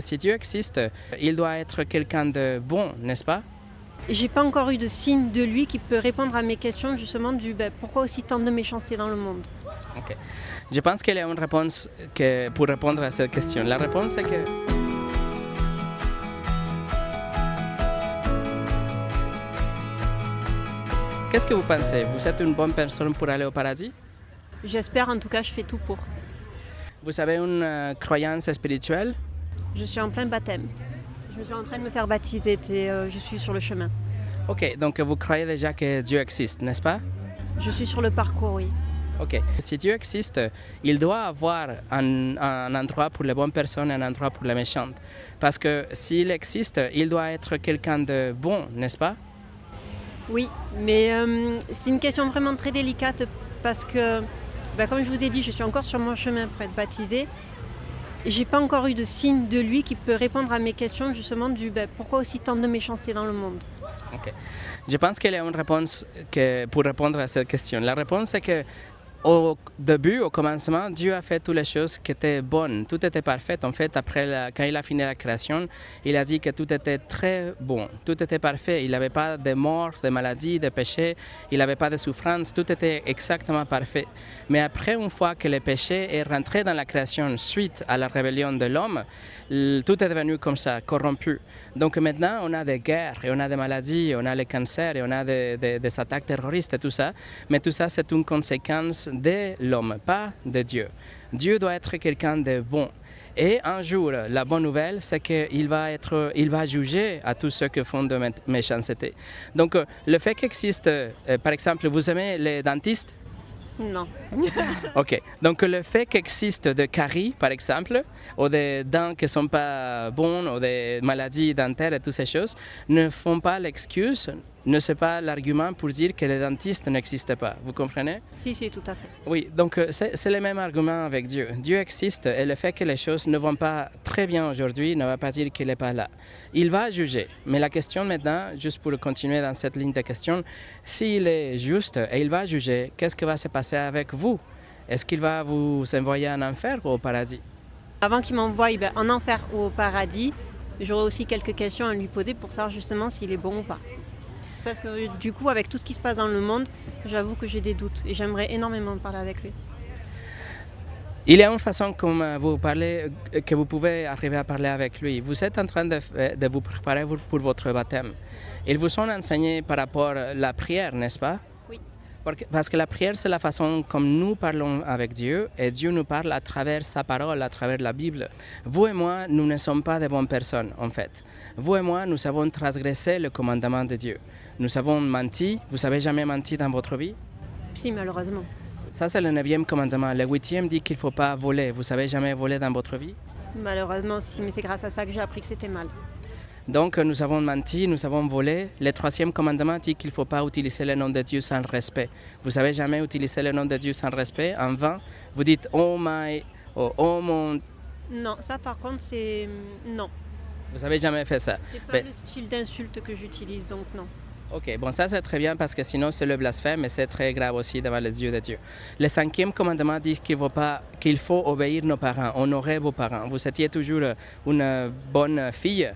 Si Dieu existe, il doit être quelqu'un de bon, n'est-ce pas? J'ai pas encore eu de signe de lui qui peut répondre à mes questions justement pourquoi aussi tant de méchanceté dans le monde. Ok. Je pense qu'il y a une réponse pour répondre à cette question. La réponse est que... Qu'est-ce que vous pensez? Vous êtes une bonne personne pour aller au paradis? J'espère, en tout cas, je fais tout pour. Vous avez une croyance spirituelle? Je suis en plein baptême. Je suis en train de me faire baptiser et je suis sur le chemin. Ok, donc vous croyez déjà que Dieu existe, n'est-ce pas? Je suis sur le parcours, oui. Ok. Si Dieu existe, il doit avoir un endroit pour les bonnes personnes et un endroit pour les méchantes. Parce que s'il existe, il doit être quelqu'un de bon, n'est-ce pas? Oui, mais c'est une question vraiment très délicate parce que, comme je vous ai dit, je suis encore sur mon chemin pour être baptisée. Et j'ai pas encore eu de signe de lui qui peut répondre à mes questions justement pourquoi aussi tant de méchanceté dans le monde. Ok. Je pense qu'il y a une réponse pour répondre à cette question. La réponse est que au début, au commencement, Dieu a fait toutes les choses qui étaient bonnes. Tout était parfait. En fait, quand il a fini la création, il a dit que tout était très bon. Tout était parfait. Il n'avait pas de mort, de maladie, de péché. Il n'avait pas de souffrance. Tout était exactement parfait. Mais après, une fois que le péché est rentré dans la création suite à la rébellion de l'homme, tout est devenu comme ça, corrompu. Donc maintenant, on a des guerres, et on a des maladies, on a les cancers, et on a des attaques terroristes et tout ça. Mais tout ça, c'est une conséquence de l'homme, pas de Dieu. Dieu doit être quelqu'un de bon. Et un jour, la bonne nouvelle, c'est qu'il va juger à tous ceux qui font de méchanceté. Donc, le fait qu'existe, par exemple, vous aimez les dentistes? Non. Ok. Donc, le fait qu'existe des caries, par exemple, ou des dents qui ne sont pas bonnes, ou des maladies dentaires et toutes ces choses, ne font pas l'excuse, ne sont pas l'argument pour dire que les dentistes n'existent pas. Vous comprenez? Si, tout à fait. Oui, donc c'est le même argument avec Dieu. Dieu existe et le fait que les choses ne vont pas très bien aujourd'hui ne va pas dire qu'il n'est pas là. Il va juger. Mais la question maintenant, juste pour continuer dans cette ligne de questions, s'il est juste et il va juger, qu'est-ce qui va se passer avec vous? Est-ce qu'il va vous envoyer en enfer ou au paradis? Avant qu'il m'envoie en enfer ou au paradis, j'aurai aussi quelques questions à lui poser pour savoir justement s'il est bon ou pas. Parce que du coup, avec tout ce qui se passe dans le monde, j'avoue que j'ai des doutes et j'aimerais énormément parler avec lui. Il y a une façon comme vous parlez, que vous pouvez arriver à parler avec lui. Vous êtes en train de vous préparer pour votre baptême. Ils vous ont enseigné par rapport à la prière, n'est-ce pas? Oui. Parce que la prière, c'est la façon comme nous parlons avec Dieu et Dieu nous parle à travers sa parole, à travers la Bible. Vous et moi, nous ne sommes pas de bonnes personnes, en fait. Vous et moi, nous avons transgressé le commandement de Dieu. Nous avons menti. Vous avez jamais menti dans votre vie? Si, malheureusement. Ça, c'est le 9e commandement. Le 8e dit qu'il ne faut pas voler. Vous avez jamais volé dans votre vie? Malheureusement, si, mais c'est grâce à ça que j'ai appris que c'était mal. Donc, nous avons menti, nous avons volé. Le 3e commandement dit qu'il ne faut pas utiliser le nom de Dieu sans respect. Vous n'avez jamais utilisé le nom de Dieu sans respect? En vain, vous dites « Oh my » ou « Oh mon ». Non, ça par contre, c'est... Non. Vous n'avez jamais fait ça? C'est pas le style d'insulte que j'utilise, donc non. Ok, bon, ça c'est très bien parce que sinon c'est le blasphème et c'est très grave aussi devant les yeux de Dieu. Le 5e commandement dit qu'il faut obéir nos parents, honorer vos parents. Vous étiez toujours une bonne fille?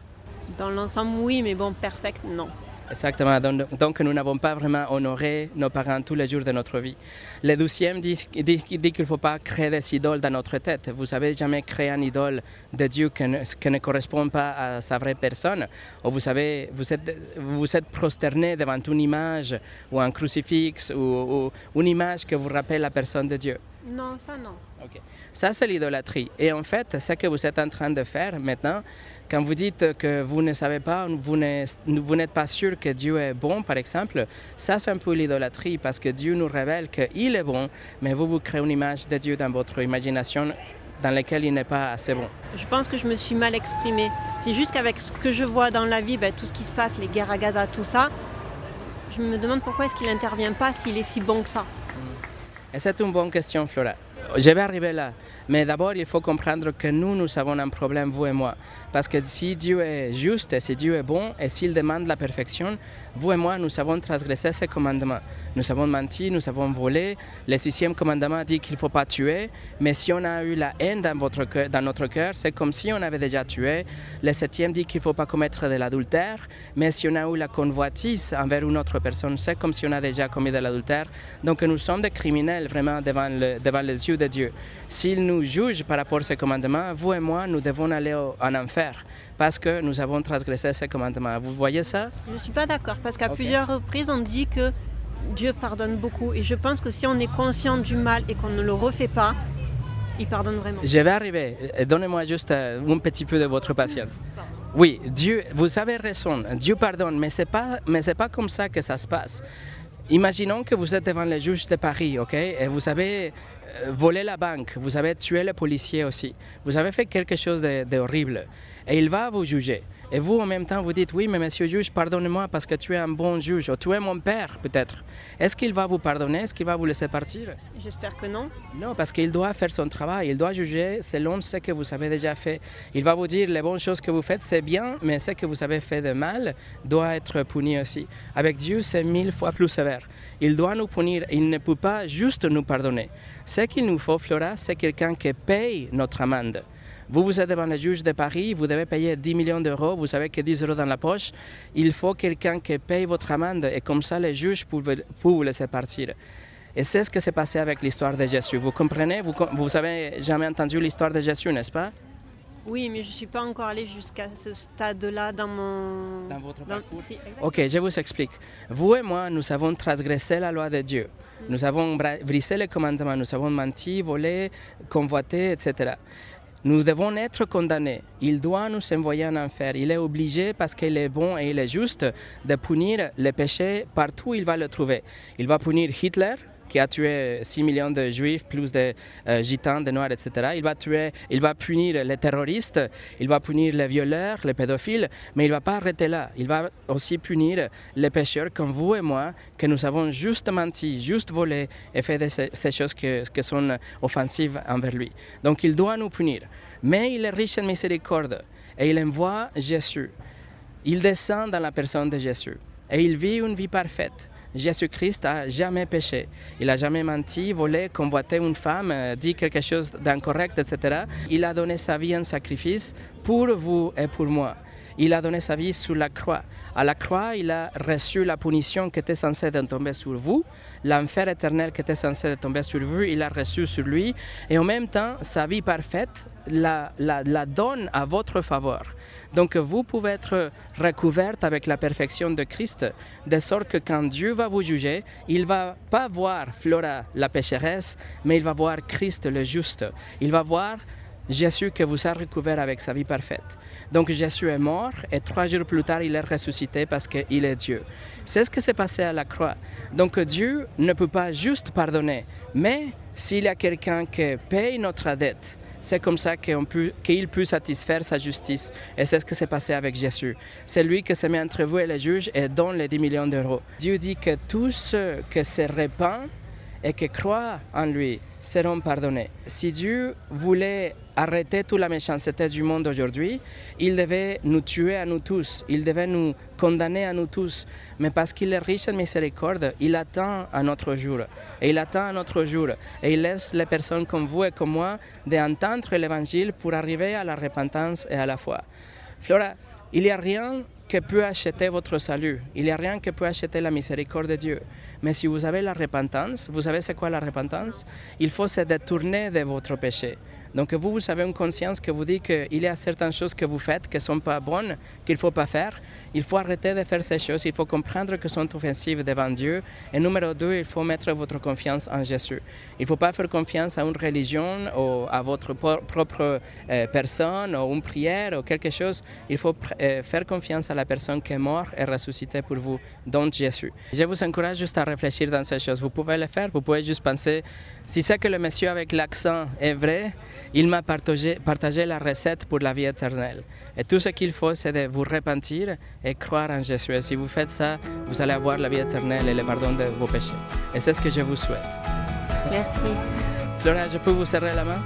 Dans l'ensemble, oui, mais bon, perfect, non. Exactement, donc nous n'avons pas vraiment honoré nos parents tous les jours de notre vie. Le 12e dit qu'il ne faut pas créer des idoles dans notre tête. Vous n'avez jamais créé une idole de Dieu qui ne correspond pas à sa vraie personne. Ou vous êtes prosterné devant une image ou un crucifix ou une image qui vous rappelle la personne de Dieu. Non, ça non. Okay. Ça, c'est l'idolâtrie. Et en fait, ce que vous êtes en train de faire maintenant, quand vous dites que vous ne savez pas, vous n'êtes pas sûr que Dieu est bon, par exemple, ça, c'est un peu l'idolâtrie parce que Dieu nous révèle qu'il est bon, mais vous créez une image de Dieu dans votre imagination dans laquelle il n'est pas assez bon. Je pense que je me suis mal exprimée. C'est juste qu'avec ce que je vois dans la vie, tout ce qui se passe, les guerres à Gaza, tout ça, je me demande pourquoi est-ce qu'il n'intervient pas s'il est si bon que ça. Et c'est une bonne question, Flora. Je vais arriver là. Mais d'abord, il faut comprendre que nous avons un problème, vous et moi. Parce que si Dieu est juste, et si Dieu est bon, et s'il demande la perfection, vous et moi, nous avons transgressé ses commandements. Nous avons menti, nous avons volé. Le 6e commandement dit qu'il ne faut pas tuer. Mais si on a eu la haine dans notre cœur, c'est comme si on avait déjà tué. Le 7e dit qu'il ne faut pas commettre de l'adultère. Mais si on a eu la convoitise envers une autre personne, c'est comme si on a déjà commis de l'adultère. Donc nous sommes des criminels vraiment devant les yeux de Dieu. S'il nous juge par rapport à ces commandements, vous et moi, nous devons aller en enfer parce que nous avons transgressé ces commandements. Vous voyez ça? Je ne suis pas d'accord parce qu'à plusieurs reprises, on dit que Dieu pardonne beaucoup. Et je pense que si on est conscient du mal et qu'on ne le refait pas, il pardonne vraiment. Je vais arriver. Donnez-moi juste un petit peu de votre patience. Oui, Dieu, vous avez raison, Dieu pardonne, mais c'est pas comme ça que ça se passe. Imaginons que vous êtes devant le juge de Paris, ok, et vous avez volé la banque, vous avez tué le policier aussi, vous avez fait quelque chose d'horrible, et il va vous juger. Et vous, en même temps, vous dites, oui, mais monsieur le juge, pardonnez-moi parce que tu es un bon juge, ou tu es mon père, peut-être. Est-ce qu'il va vous pardonner? Est-ce qu'il va vous laisser partir? J'espère que non. Non, parce qu'il doit faire son travail, il doit juger selon ce que vous avez déjà fait. Il va vous dire, les bonnes choses que vous faites, c'est bien, mais ce que vous avez fait de mal doit être puni aussi. Avec Dieu, c'est 1000 fois plus sévère. Il doit nous punir, il ne peut pas juste nous pardonner. Ce qu'il nous faut, Flora, c'est quelqu'un qui paye notre amende. Vous êtes devant le juge de Paris, vous devez payer 10 millions d'euros, vous savez que 10 euros dans la poche. Il faut quelqu'un qui paye votre amende et comme ça, les juges peuvent vous laisser partir. Et c'est ce qui s'est passé avec l'histoire de Jésus. Vous comprenez? Vous avez jamais entendu l'histoire de Jésus, n'est-ce pas? Oui, mais je ne suis pas encore allée jusqu'à ce stade-là dans votre parcours? Si, ok, je vous explique. Vous et moi, nous avons transgressé la loi de Dieu. Nous avons brisé les commandements, nous avons menti, volé, convoité, etc. Nous devons être condamnés. Il doit nous envoyer en enfer. Il est obligé, parce qu'il est bon et il est juste, de punir les péchés partout où il va le trouver. Il va punir Hitler, qui a tué 6 millions de juifs, plus de gitans, de noirs, etc. Il va punir les terroristes, il va punir les violeurs, les pédophiles, mais il ne va pas arrêter là. Il va aussi punir les pécheurs comme vous et moi, que nous avons juste menti, juste volé et fait ces choses qui sont offensives envers lui. Donc il doit nous punir. Mais il est riche en miséricorde et il envoie Jésus. Il descend dans la personne de Jésus et il vit une vie parfaite. Jésus-Christ n'a jamais péché. Il n'a jamais menti, volé, convoité une femme, dit quelque chose d'incorrect, etc. Il a donné sa vie en sacrifice pour vous et pour moi. Il a donné sa vie sur la croix. À la croix, il a reçu la punition qui était censée tomber sur vous, l'enfer éternel qui était censé tomber sur vous, il a reçu sur lui. Et en même temps, sa vie parfaite la donne à votre faveur. Donc vous pouvez être recouverte avec la perfection de Christ, de sorte que quand Dieu va vous juger, il ne va pas voir Flora la pécheresse, mais il va voir Christ le juste. Il va voir Jésus qui vous a recouvert avec sa vie parfaite. Donc Jésus est mort et 3 jours plus tard, il est ressuscité parce qu'il est Dieu. C'est ce qui s'est passé à la croix. Donc Dieu ne peut pas juste pardonner, mais s'il y a quelqu'un qui paye notre dette, c'est comme ça qu'il peut satisfaire sa justice. Et c'est ce qui s'est passé avec Jésus. C'est lui qui se met entre vous et les juges et donne les 10 millions d'euros. Dieu dit que tous ceux qui se répandent et qui croient en lui seront pardonnés. Si Dieu voulait arrêter toute la méchanceté du monde aujourd'hui, il devait nous tuer à nous tous, il devait nous condamner à nous tous. Mais parce qu'il est riche en miséricorde, il attend à notre jour. Et il attend à notre jour. Et il laisse les personnes comme vous et comme moi d'entendre l'évangile pour arriver à la repentance et à la foi. Flora, il n'y a rien qui peut acheter votre salut. Il n'y a rien qui peut acheter la miséricorde de Dieu. Mais si vous avez la repentance, vous savez c'est quoi la repentance? Il faut se détourner de votre péché. Donc vous avez une conscience qui vous dit qu'il y a certaines choses que vous faites qui ne sont pas bonnes, qu'il ne faut pas faire. Il faut arrêter de faire ces choses, il faut comprendre qu'elles sont offensives devant Dieu. Et numéro 2, il faut mettre votre confiance en Jésus. Il ne faut pas faire confiance à une religion ou à votre propre personne ou une prière ou quelque chose. Il faut faire confiance à la personne qui est morte et ressuscitée pour vous, donc Jésus. Je vous encourage juste à réfléchir dans ces choses. Vous pouvez le faire, vous pouvez juste penser, si c'est que le monsieur avec l'accent est vrai, il m'a partagé la recette pour la vie éternelle. Et tout ce qu'il faut, c'est de vous repentir et croire en Jésus. Et si vous faites ça, vous allez avoir la vie éternelle et le pardon de vos péchés. Et c'est ce que je vous souhaite. Merci. Laura, je peux vous serrer la main?